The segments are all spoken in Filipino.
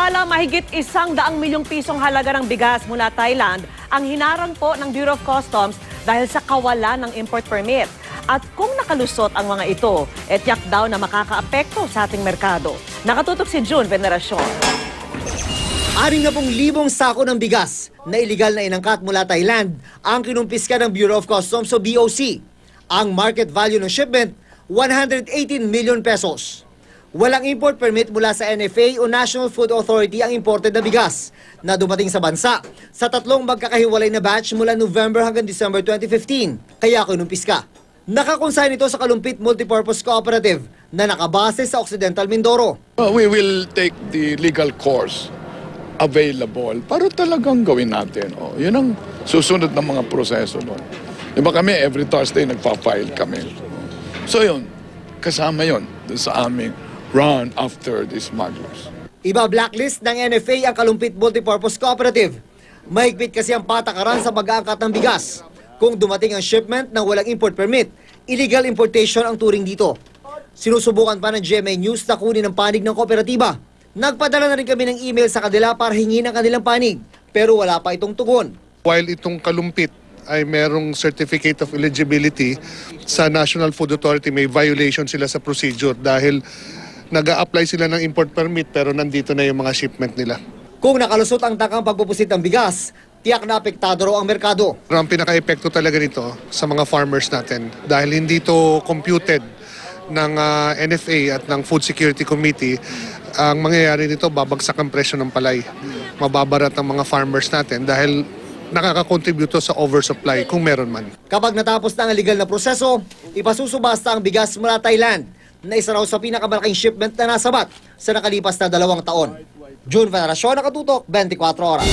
Samantala, mahigit 100 milyong pisong halaga ng bigas mula Thailand ang hinarang po ng Bureau of Customs dahil sa kawalan ng import permit. At kung nakalusot ang mga ito, tiyak daw na makakaapekto sa ating merkado. Nakatutok si June Veneracion. 60,000 sako ng bigas na iligal na inangkat mula Thailand ang kinumpiska ng Bureau of Customs o BOC. Ang market value ng shipment, 118 million pesos. Walang import permit mula sa NFA o National Food Authority ang imported na bigas na dumating sa bansa sa tatlong magkakahiwalay na batch mula November hanggang December 2015. Kaya kinumpiska. Nakakonsign ito sa Kalumpit Multipurpose Cooperative na nakabase sa Occidental Mindoro. We will take the legal course available para talagang gawin natin. Yun ang susunod ng mga proseso nun. Diba kami, every Thursday nagpa-file kami. So yun, kasama yun sa aming run after the smugglers. Iba blacklist ng NFA ang Kalumpit Multipurpose Cooperative. Mahigpit kasi ang patakaran sa pag-aangkat ng bigas. Kung dumating ang shipment ng walang import permit, illegal importation ang turing dito. Sinusubukan pa ng GMA News na kunin ang panig ng kooperatiba. Nagpadala na rin kami ng email sa kanila para hingin ang kanilang panig, pero wala pa itong tugon. While itong Kalumpit ay merong certificate of eligibility sa National Food Authority, may violation sila sa procedure dahil nag-a-apply sila ng import permit pero nandito na yung mga shipment nila. Kung nakalusot ang takang pagpupusit ng bigas, tiyak na apektado raw ang merkado. Pero ang pinaka-epekto talaga nito sa mga farmers natin dahil hindi to computed ng NFA at ng Food Security Committee, ang mangyayari nito babagsak ang presyo ng palay. Mababarat ang mga farmers natin dahil nakaka-contribute to sa oversupply kung meron man. Kapag natapos na ang legal na proseso, ipasusubasta ang bigas mula Thailand na isa raw sa pinakamalaking shipment na nasabat sa nakalipas na 2 taon. June Veneracion, Nakatutok, 24 Oras.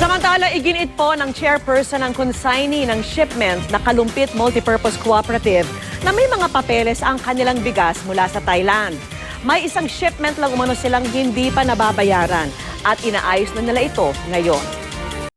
Samantala, iginit po ng chairperson ng consignee ng shipment na Kalumpit Multipurpose Cooperative na may mga papeles ang kanilang bigas mula sa Thailand. May isang shipment lang umano silang hindi pa nababayaran at inaayos na nila ito ngayon.